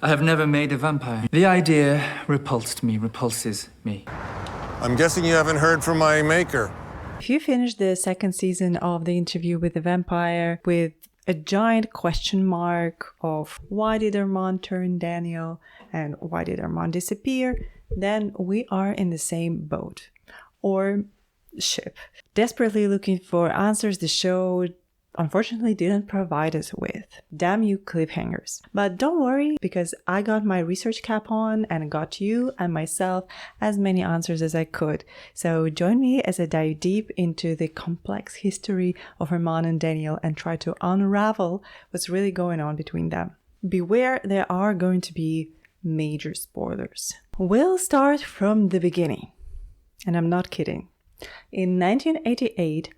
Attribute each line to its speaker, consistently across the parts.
Speaker 1: I have never made a vampire. The idea repulses me.
Speaker 2: I'm guessing you haven't heard from my maker.
Speaker 3: If you finish the second season of The Interview with the Vampire with a giant question mark of why did Armand turn Daniel and why did Armand disappear, then we are in the same boat or ship. Desperately looking for answers, the show unfortunately didn't provide us with. Damn you cliffhangers. But don't worry, because I got my research cap on and got you and myself as many answers as I could. So join me as I dive deep into the complex history of Armand and Daniel and try to unravel what's really going on between them. Beware, there are going to be major spoilers. We'll start from the beginning. And I'm not kidding. In 1988,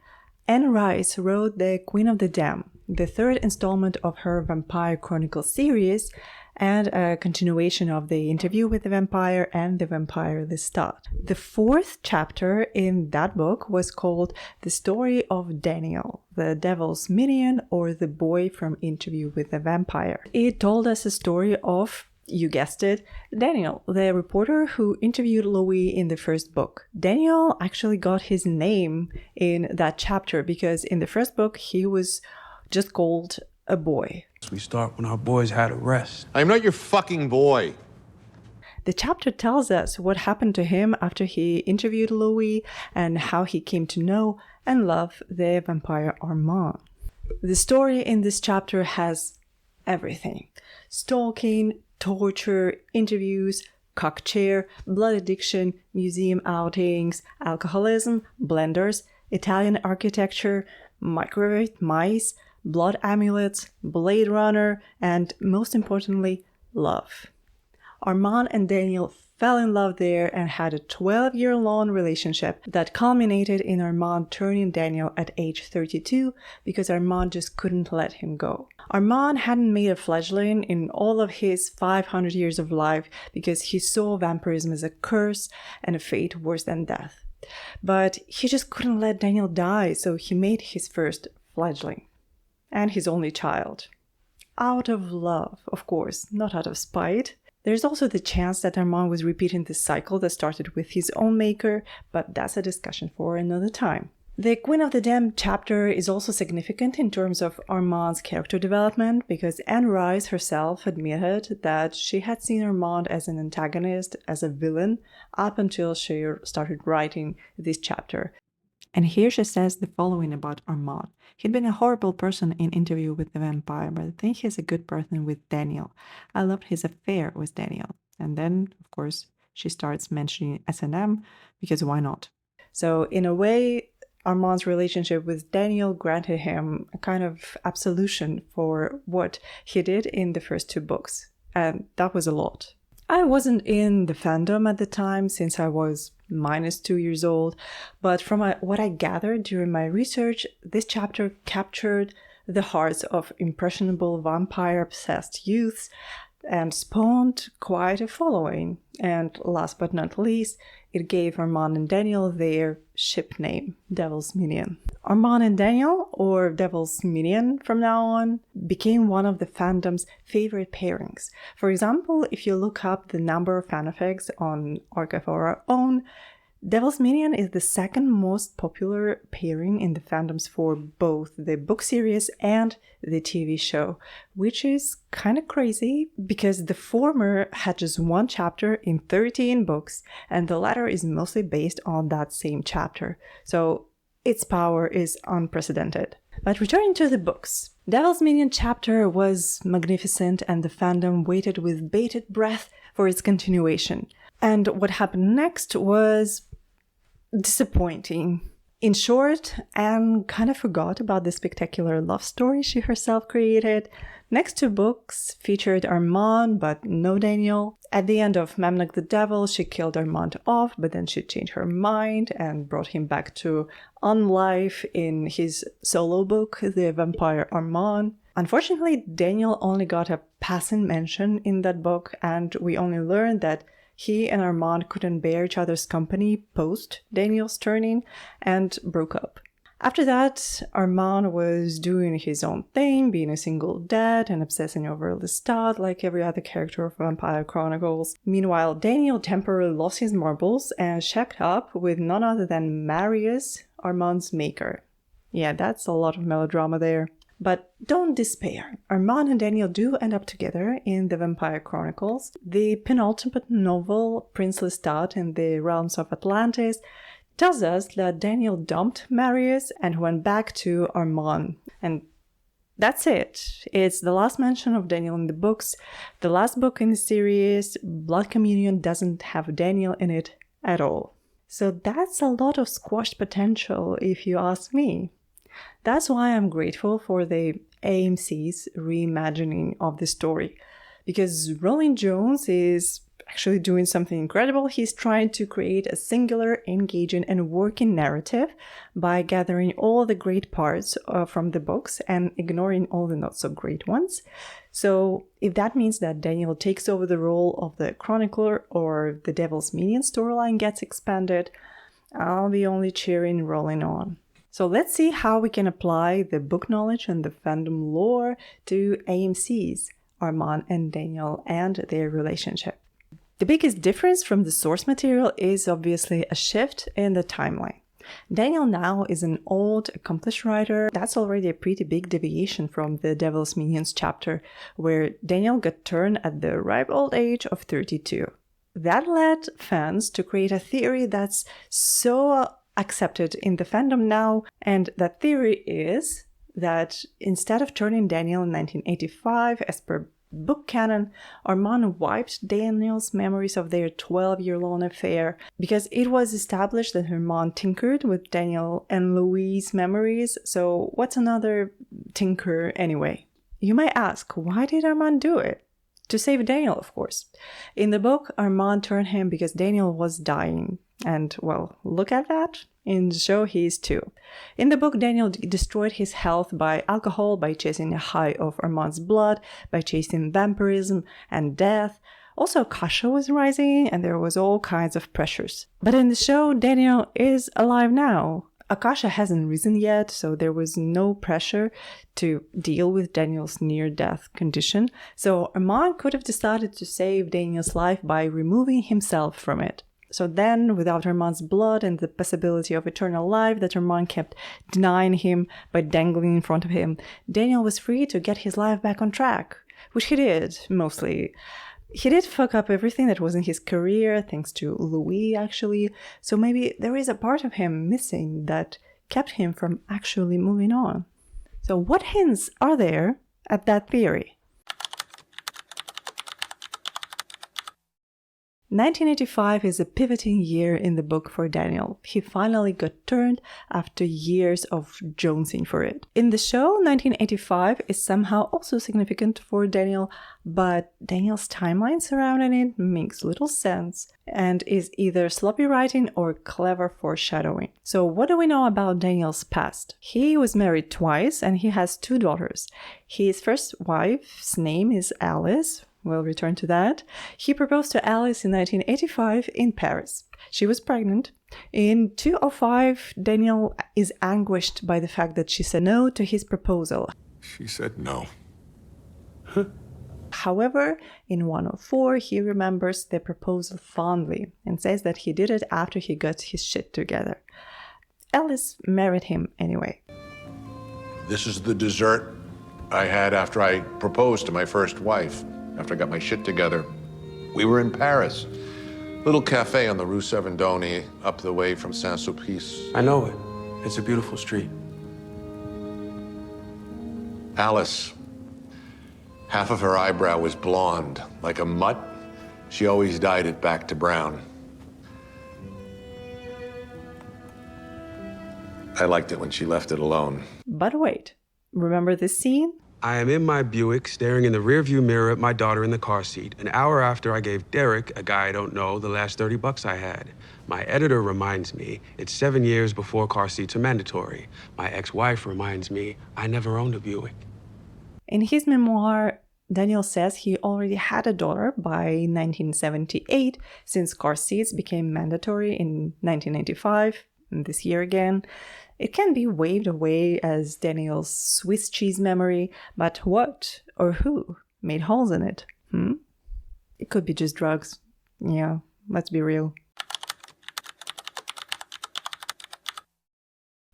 Speaker 3: Anne Rice wrote The Queen of the Dam, the third installment of her Vampire Chronicles series, and a continuation of The Interview with the Vampire and The Vampire Lestat. The fourth chapter in that book was called The Story of Daniel, the Devil's Minion, or the boy from Interview with the Vampire. It told us a story of, you guessed it, Daniel, the reporter who interviewed Louis in the first book. Daniel actually got his name in that chapter because in the first book he was just called a boy.
Speaker 4: We start when our boys had a rest.
Speaker 2: I'm not your fucking boy.
Speaker 3: The chapter tells us what happened to him after he interviewed Louis and how he came to know and love the vampire Armand. The story in this chapter has everything: stalking, torture, interviews, cock chair, blood addiction, museum outings, alcoholism, blenders, Italian architecture, microwave mice, blood amulets, Blade Runner, and most importantly, love. Armand and Daniel fell in love there and had a 12-year-long relationship that culminated in Armand turning Daniel at age 32 because Armand just couldn't let him go. Armand hadn't made a fledgling in all of his 500 years of life because he saw vampirism as a curse and a fate worse than death. But he just couldn't let Daniel die, so he made his first fledgling. And his only child. Out of love, of course, not out of spite. There's also the chance that Armand was repeating the cycle that started with his own maker, but that's a discussion for another time. The Queen of the Dam chapter is also significant in terms of Armand's character development because Anne Rice herself admitted that she had seen Armand as an antagonist, as a villain, up until she started writing this chapter. And here she says the following about Armand. He'd been a horrible person in Interview with the Vampire, but I think he's a good person with Daniel. I loved his affair with Daniel. And then, of course, she starts mentioning S&M, because why not? So in a way, Armand's relationship with Daniel granted him a kind of absolution for what he did in the first two books. And that was a lot. I wasn't in the fandom at the time since I was -2 years old, but from what I gathered during my research, this chapter captured the hearts of impressionable vampire-obsessed youths and spawned quite a following. And last but not least, it gave Armand and Daniel their ship name, Devil's Minion. Armand and Daniel, or Devil's Minion from now on, became one of the fandom's favorite pairings. For example, if you look up the number of fanfics on Archive of Our Own, Devil's Minion is the second most popular pairing in the fandoms for both the book series and the TV show, which is kind of crazy because the former had just one chapter in 13 books and the latter is mostly based on that same chapter. So its power is unprecedented. But returning to the books, Devil's Minion chapter was magnificent and the fandom waited with bated breath for its continuation. And what happened next was disappointing. In short, Anne kind of forgot about the spectacular love story she herself created. Next two books featured Armand, but no Daniel. At the end of Memnoch the Devil, she killed Armand off, but then she changed her mind and brought him back to unlife in his solo book, The Vampire Armand. Unfortunately, Daniel only got a passing mention in that book, and we only learned that he and Armand couldn't bear each other's company post Daniel's turning and broke up. After that, Armand was doing his own thing, being a single dad and obsessing over Lestat like every other character of Vampire Chronicles. Meanwhile, Daniel temporarily lost his marbles and shacked up with none other than Marius, Armand's maker. Yeah, that's a lot of melodrama there. But don't despair. Armand and Daniel do end up together in the Vampire Chronicles. The penultimate novel, Prince Lestat in the Realms of Atlantis, tells us that Daniel dumped Marius and went back to Armand. And that's it. It's the last mention of Daniel in the books. The last book in the series, Blood Communion, doesn't have Daniel in it at all. So that's a lot of squashed potential, if you ask me. That's why I'm grateful for the AMC's reimagining of the story. Because Rowling Jones is actually doing something incredible. He's trying to create a singular, engaging, and working narrative by gathering all the great parts from the books and ignoring all the not-so-great ones. So if that means that Daniel takes over the role of the chronicler or the Devil's Minion storyline gets expanded, I'll be only cheering Rowling on. So let's see how we can apply the book knowledge and the fandom lore to AMC's Armand and Daniel and their relationship. The biggest difference from the source material is obviously a shift in the timeline. Daniel now is an old, accomplished writer. That's already a pretty big deviation from the Devil's Minions chapter, where Daniel got turned at the ripe old age of 32. That led fans to create a theory that's so accepted in the fandom now, and that theory is that instead of turning Daniel in 1985 as per book canon, Armand wiped Daniel's memories of their 12-year-long affair because it was established that Armand tinkered with Daniel and Louis' memories, so what's another tinker anyway? You might ask, why did Armand do it? To save Daniel, of course. In the book, Armand turned him because Daniel was dying. And, well, look at that. In the show, he is too. In the book, Daniel destroyed his health by alcohol, by chasing a high of Armand's blood, by chasing vampirism and death. Also, Akasha was rising, and there was all kinds of pressures. But in the show, Daniel is alive now. Akasha hasn't risen yet, so there was no pressure to deal with Daniel's near-death condition. So Armand could have decided to save Daniel's life by removing himself from it. So then, without Armand's blood and the possibility of eternal life that Armand kept denying him by dangling in front of him, Daniel was free to get his life back on track, which he did, mostly. He did fuck up everything that was in his career, thanks to Louis, actually, so maybe there is a part of him missing that kept him from actually moving on. So what hints are there at that theory? 1985 is a pivoting year in the book for Daniel. He finally got turned after years of jonesing for it. In the show, 1985 is somehow also significant for Daniel, but Daniel's timeline surrounding it makes little sense and is either sloppy writing or clever foreshadowing. So what do we know about Daniel's past? He was married twice and he has 2 daughters. His first wife's name is Alice. We'll return to that. He proposed to Alice in 1985 in Paris. She was pregnant. In 2005, Daniel is anguished by the fact that she said no to his proposal.
Speaker 2: She said no.
Speaker 3: However, in 104, he remembers the proposal fondly and says that he did it after he got his shit together. Alice married him anyway.
Speaker 2: This is the dessert I had after I proposed to my first wife. After I got my shit together. We were in Paris. Little cafe on the Rue Servandoni, up the way from Saint-Sulpice.
Speaker 4: I know it. It's a beautiful street.
Speaker 2: Alice, half of her eyebrow was blonde, like a mutt. She always dyed it back to brown. I liked it when she left it alone.
Speaker 3: But wait, remember this scene?
Speaker 4: I am in my Buick, staring in the rearview mirror at my daughter in the car seat, an hour after I gave Derek, a guy I don't know, the last $30 I had. My editor reminds me it's 7 years before car seats are mandatory. My ex-wife reminds me I never owned a Buick.
Speaker 3: In his memoir, Daniel says he already had a daughter by 1978, since car seats became mandatory in 1985. this year again. It can be waved away as Daniel's Swiss cheese memory, but what or who made holes in it? It could be just drugs. Yeah, let's be real.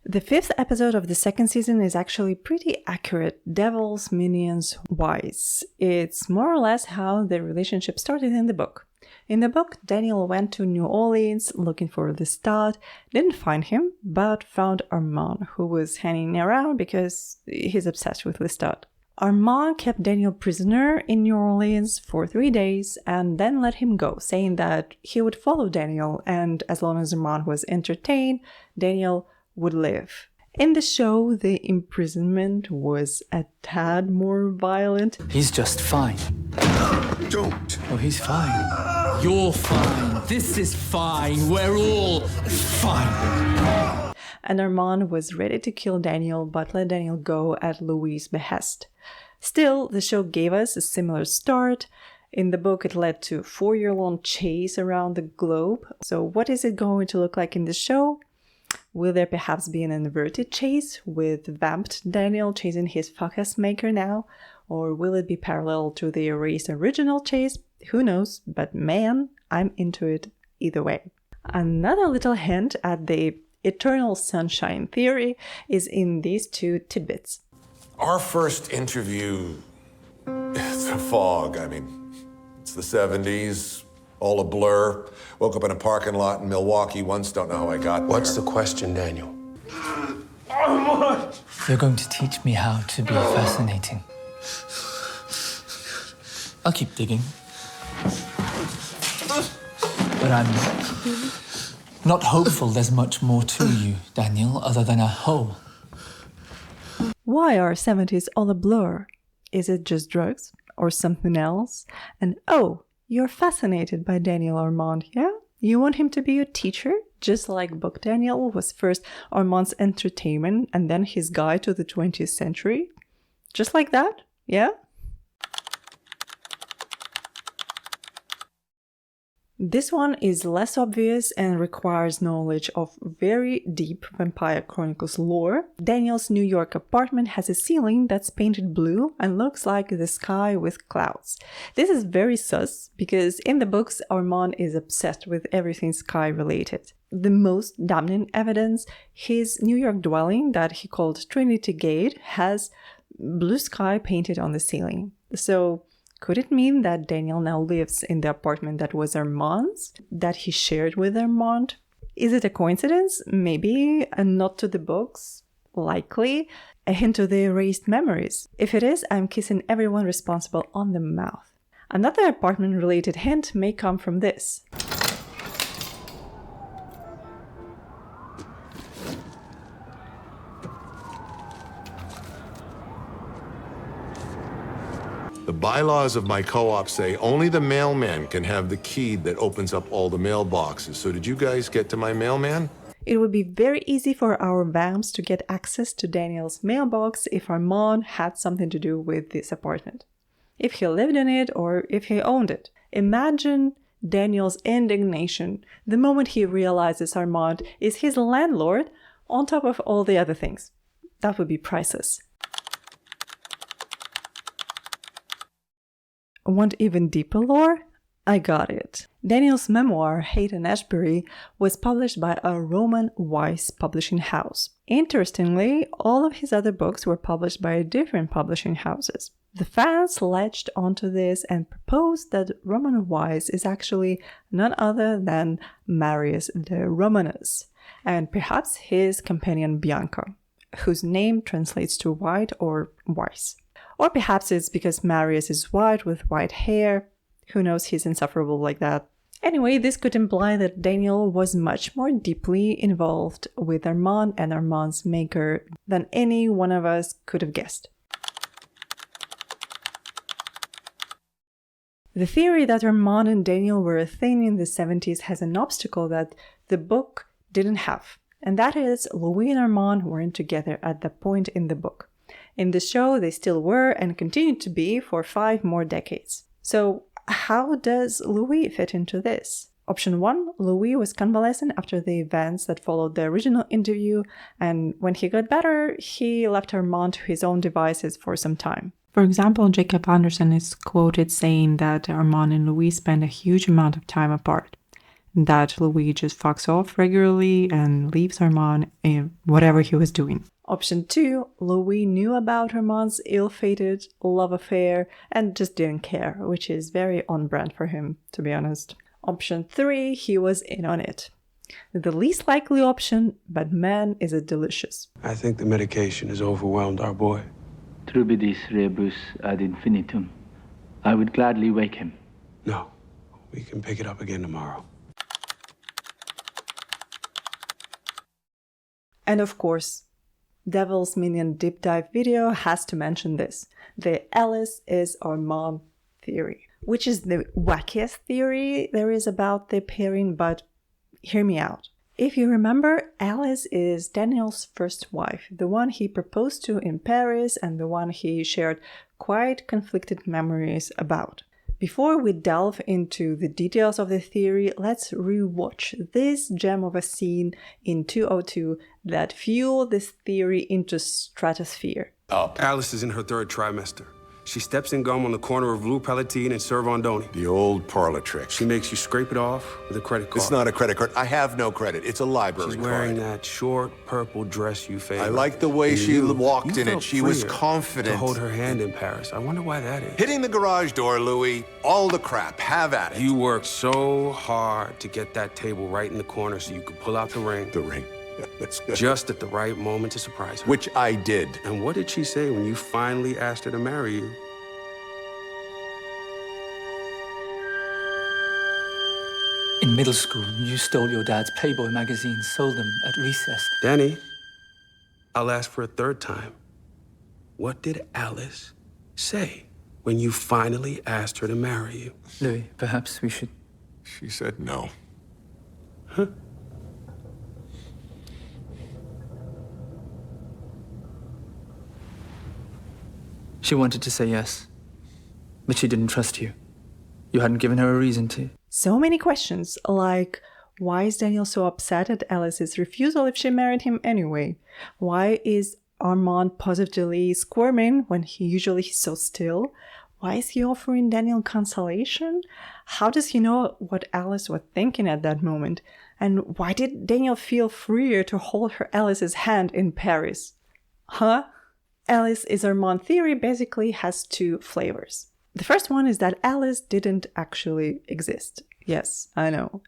Speaker 3: The 5th episode of the 2nd season is actually pretty accurate. Devils, Minions, Weiss. It's more or less how the relationship started in the book. In the book, Daniel went to New Orleans looking for Lestat, didn't find him, but found Armand, who was hanging around because he's obsessed with Lestat. Armand kept Daniel prisoner in New Orleans for 3 days and then let him go, saying that he would follow Daniel, and as long as Armand was entertained, Daniel would live. In the show, the imprisonment was a tad more violent.
Speaker 1: He's just fine.
Speaker 2: Don't.
Speaker 1: Oh, he's fine. You're fine. This is fine. We're all fine.
Speaker 3: And Armand was ready to kill Daniel, but let Daniel go at Louis' behest. Still, the show gave us a similar start. In the book, it led to a 4-year-long chase around the globe. So what is it going to look like in the show? Will there perhaps be an inverted chase with vamped Daniel chasing his fuck-ass maker now? Or will it be parallel to the erased original chase? Who knows, but man, I'm into it either way. Another little hint at the eternal sunshine theory is in these 2 tidbits.
Speaker 2: Our first interview, it's a fog. I mean, it's the 70s, all a blur. Woke up in a parking lot in Milwaukee once, don't know how I got there.
Speaker 4: What's the question, Daniel?
Speaker 1: You're going to teach me how to be fascinating. I'll keep digging. But I'm not hopeful there's much more to you, Daniel, other than a hole.
Speaker 3: Why are 70s all a blur? Is it just drugs or something else? And oh, you're fascinated by Daniel Armand, yeah? You want him to be your teacher? Just like Book Daniel was first Armand's entertainment and then his guide to the 20th century? Just like that, yeah? This one is less obvious and requires knowledge of very deep Vampire Chronicles lore. Daniel's New York apartment has a ceiling that's painted blue and looks like the sky with clouds. This is very sus because in the books, Armand is obsessed with everything sky related. The most damning evidence, his New York dwelling that he called Trinity Gate has blue sky painted on the ceiling. So could it mean that Daniel now lives in the apartment that was Armand's, that he shared with Armand? Is it a coincidence? Maybe. A nod to the books? Likely. A hint to the erased memories? If it is, I'm kissing everyone responsible on the mouth. Another apartment-related hint may come from this.
Speaker 2: The bylaws of my co-op say only the mailman can have the key that opens up all the mailboxes. So did you guys get to my mailman?
Speaker 3: It would be very easy for our vamps to get access to Daniel's mailbox if Armand had something to do with this apartment. If he lived in it or if he owned it. Imagine Daniel's indignation the moment he realizes Armand is his landlord on top of all the other things. That would be priceless. Want even deeper lore? I got it. Daniel's memoir, Haight-Ashbury, was published by a Roman Weiss publishing house. Interestingly, all of his other books were published by different publishing houses. The fans latched onto this and proposed that Roman Weiss is actually none other than Marius the Romanus, and perhaps his companion Bianca, whose name translates to white or Weiss. Or perhaps it's because Marius is white with white hair. Who knows, he's insufferable like that. Anyway, this could imply that Daniel was much more deeply involved with Armand and Armand's maker than any one of us could have guessed. The theory that Armand and Daniel were a thing in the 70s has an obstacle that the book didn't have, and that is Louis and Armand weren't together at that point in the book. In the show, they still were and continue to be for 5 more decades. So how does Louis fit into this? Option 1, Louis was convalescent after the events that followed the original interview, and when he got better, he left Armand to his own devices for some time. For example, Jacob Anderson is quoted saying that Armand and Louis spend a huge amount of time apart, that Louis just fucks off regularly and leaves Armand in whatever he was doing. Option 2, Louis knew about Armand's ill-fated love affair and just didn't care, which is very on-brand for him, to be honest. Option 3, he was in on it. The least likely option, but man, is it delicious.
Speaker 4: I think the medication has overwhelmed our boy.
Speaker 5: Trubidis rebus ad infinitum. I would gladly wake him.
Speaker 4: No, we can pick it up again tomorrow.
Speaker 3: And of course, Devil's Minion deep dive video has to mention this. The Alice is Armand theory, which is the wackiest theory there is about the pairing, but hear me out. If you remember, Alice is Daniel's first wife, the one he proposed to in Paris and the one he shared quite conflicted memories about. Before we delve into the details of the theory, let's rewatch this gem of a scene in 202 that fueled this theory into stratosphere.
Speaker 4: Alice is in her third trimester. She steps in gum on the corner of Rue Palatine and Servandoni.
Speaker 2: The old parlor trick.
Speaker 4: She makes you scrape it off with a credit card.
Speaker 2: It's not a credit card. I have no credit. It's a library
Speaker 4: She's
Speaker 2: card.
Speaker 4: wearing that short purple dress you favor.
Speaker 2: I like the way she walked
Speaker 4: you
Speaker 2: in it.
Speaker 4: felt
Speaker 2: She was
Speaker 4: freer
Speaker 2: confident.
Speaker 4: to hold her hand in Paris. I wonder why that is.
Speaker 2: Hitting the garage door, Louis. All the crap. Have at it.
Speaker 4: You worked so hard to get that table right in the corner so you could pull out the ring.
Speaker 2: The ring. That's good.
Speaker 4: Just at the right moment to surprise her.
Speaker 2: Which I did.
Speaker 4: And what did she say when you finally asked her to marry you?
Speaker 1: In middle school, you stole your dad's Playboy magazines, sold them at recess.
Speaker 4: Danny, I'll ask for a third time. What did Alice say when you finally asked her to marry you?
Speaker 1: Louis, perhaps we should...
Speaker 2: She said no.
Speaker 4: Huh?
Speaker 1: She wanted to say yes, but she didn't trust you. You hadn't given her a reason to.
Speaker 3: So many questions, like why is Daniel so upset at Alice's refusal if she married him anyway? Why is Armand positively squirming when he usually is so still? Why is he offering Daniel consolation? How does he know what Alice was thinking at that moment? And why did Daniel feel freer to hold her Alice's hand in Paris? Huh? Alice is Armand theory basically has two flavors. The first one is that Alice didn't actually exist. Yes, I know.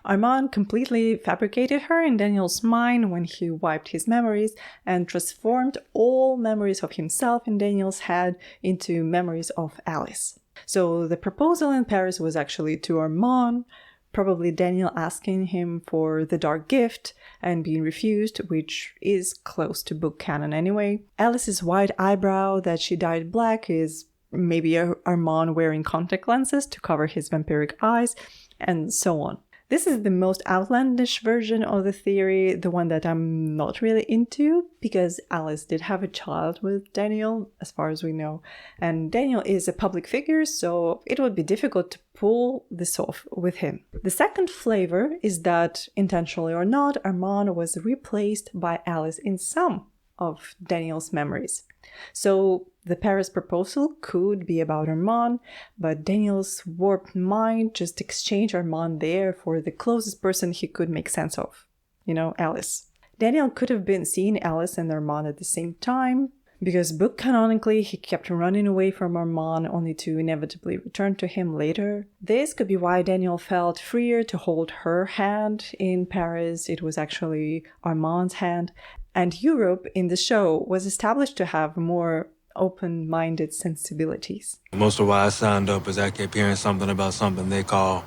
Speaker 3: Armand completely fabricated her in Daniel's mind when he wiped his memories and transformed all memories of himself in Daniel's head into memories of Alice. So the proposal in Paris was actually to Armand, probably Daniel asking him for the dark gift and being refused, which is close to book canon anyway. Alice's white eyebrow that she dyed black is maybe Armand wearing contact lenses to cover his vampiric eyes, and so on. This is the most outlandish version of the theory, the one that I'm not really into, because Alice did have a child with Daniel, as far as we know, and Daniel is a public figure, so it would be difficult to pull this off with him. The second flavor is that, intentionally or not, Armand was replaced by Alice in some of Daniel's memories. So the Paris proposal could be about Armand, but Daniel's warped mind just exchanged Armand there for the closest person he could make sense of. You know, Alice. Daniel could have been seeing Alice and Armand at the same time, because book canonically he kept running away from Armand only to inevitably return to him later. This could be why Daniel felt freer to hold her hand in Paris. It was actually Armand's hand. And Europe in the show was established to have more open-minded sensibilities.
Speaker 6: Most of why I signed up is I kept hearing something about something they call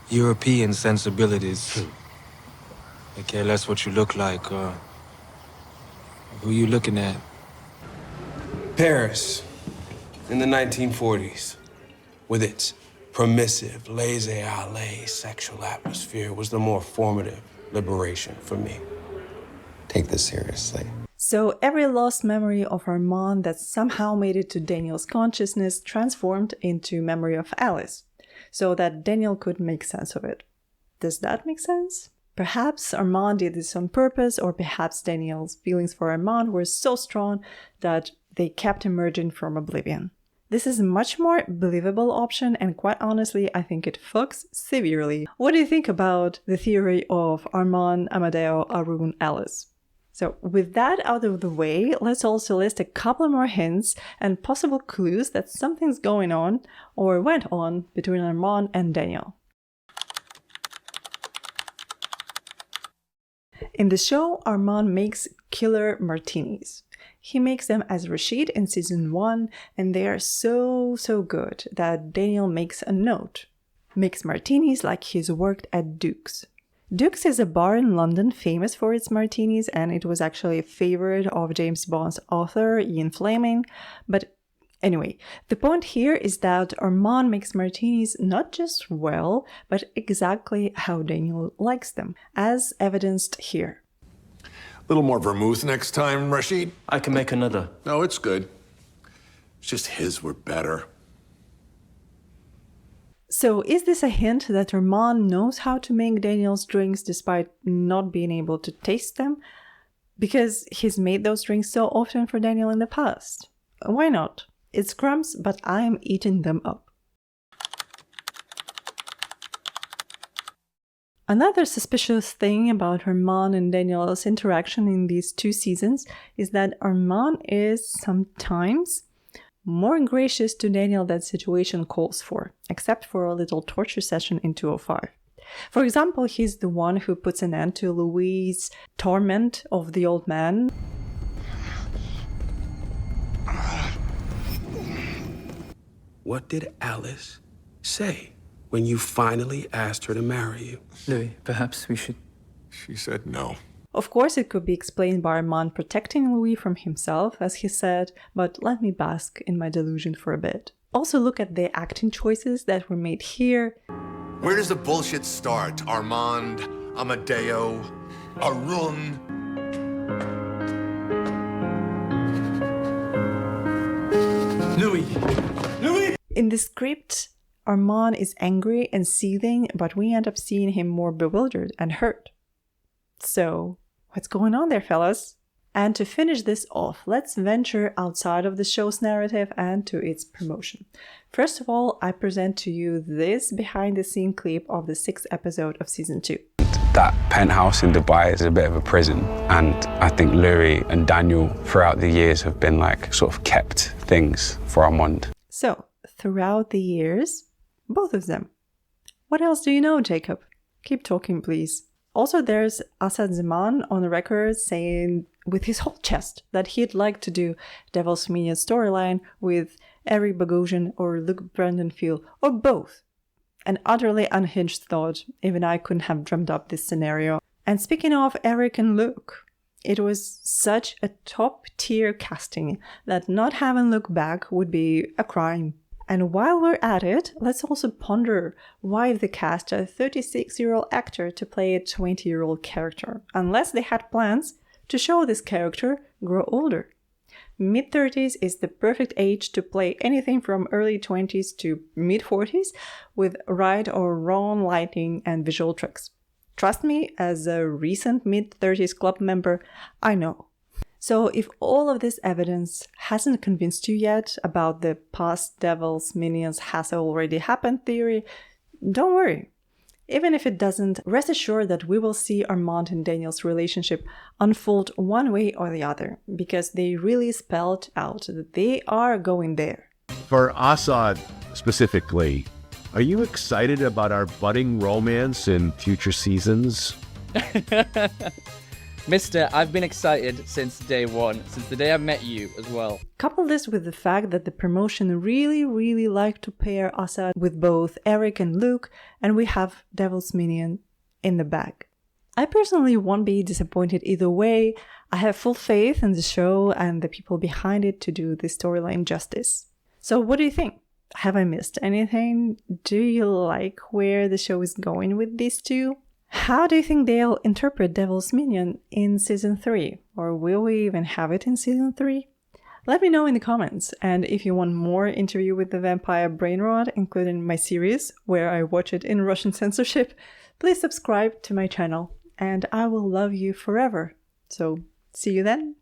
Speaker 6: European sensibilities. They care less what you look like or who you looking at.
Speaker 4: Paris, in the 1940s, with its permissive, laissez-aller sexual atmosphere, was the more formative liberation for me.
Speaker 7: Take this seriously.
Speaker 3: So every lost memory of Armand that somehow made it to Daniel's consciousness transformed into memory of Alice, so that Daniel could make sense of it. Does that make sense? Perhaps Armand did this on purpose, or perhaps Daniel's feelings for Armand were so strong that they kept emerging from oblivion. This is a much more believable option, and quite honestly, I think it fucks severely. What do you think about the theory of Armand, Amadeo, Arun, Alice? So with that out of the way, let's also list a couple more hints and possible clues that something's going on or went on between Armand and Daniel. In the show, Armand makes killer martinis. He makes them as Rashid in season 1, and they are so good that Daniel makes a note. Makes martinis like he's worked at Duke's. Duke's is a bar in London famous for its martinis, and it was actually a favorite of James Bond's author, Ian Fleming. But anyway, the point here is that Armand makes martinis not just well, but exactly how Daniel likes them, as evidenced here.
Speaker 2: A little more vermouth next time, Rashid?
Speaker 8: I can make another.
Speaker 2: No, it's good. It's just his were better.
Speaker 3: So is this a hint that Armand knows how to make Daniel's drinks despite not being able to taste them? Because he's made those drinks so often for Daniel in the past. Why not? It's crumbs, but I'm eating them up. Another suspicious thing about Armand and Daniel's interaction in these 2 seasons is that Armand is sometimes more gracious to Daniel than situation calls for, except for a little torture session in 205. For example, he's the one who puts an end to Louis' torment of the old man.
Speaker 4: What did Alice say when you finally asked her to marry you?
Speaker 1: Louis, perhaps we should...
Speaker 2: She said no.
Speaker 3: Of course, it could be explained by Armand protecting Louis from himself, as he said, but let me bask in my delusion for a bit. Also look at the acting choices that were made here.
Speaker 9: Where does the bullshit start? Armand, Amadeo, Arun.
Speaker 8: Louis!
Speaker 3: In the script, Armand is angry and seething, but we end up seeing him more bewildered and hurt. So, what's going on there, fellas? And to finish this off, let's venture outside of the show's narrative and to its promotion. First of all, I present to you this behind-the-scene clip of the 6th episode of Season 2.
Speaker 4: That penthouse in Dubai is a bit of a prison, and I think Louis and Daniel throughout the years have been like sort of kept things for Armand.
Speaker 3: So, throughout the years, both of them. What else do you know, Jacob? Keep talking, please. Also, there's Assad Zaman on the record saying with his whole chest that he'd like to do Devil's Minion storyline with Eric Bogosian or Luke Brandonfield, or both. An utterly unhinged thought. Even I couldn't have drummed up this scenario. And speaking of Eric and Luke, it was such a top-tier casting that not having Luke back would be a crime. And while we're at it, let's also ponder why they cast a 36-year-old actor to play a 20-year-old character, unless they had plans to show this character grow older. Mid-30s is the perfect age to play anything from early 20s to mid-40s with right or wrong lighting and visual tricks. Trust me, as a recent mid-30s club member, I know. So if all of this evidence hasn't convinced you yet about the past Devil's Minions has already happened theory, don't worry. Even if it doesn't, rest assured that we will see Armand and Daniel's relationship unfold one way or the other, because they really spelled out that they are going there.
Speaker 10: For Assad specifically, are you excited about our budding romance in future seasons?
Speaker 11: Mister, I've been excited since day one, since the day I met you as well.
Speaker 3: Couple this with the fact that the promotion really liked to pair Assad with both Eric and Luke, and we have Devil's Minion in the bag. I personally won't be disappointed either way. I have full faith in the show and the people behind it to do the storyline justice. So what do you think? Have I missed anything? Do you like where the show is going with these two? How do you think they'll interpret Devil's Minion in Season 3? Or will we even have it in Season 3? Let me know in the comments. And if you want more Interview with the Vampire Brainrot, including my series, where I watch it in Russian censorship, please subscribe to my channel, and I will love you forever. So, see you then.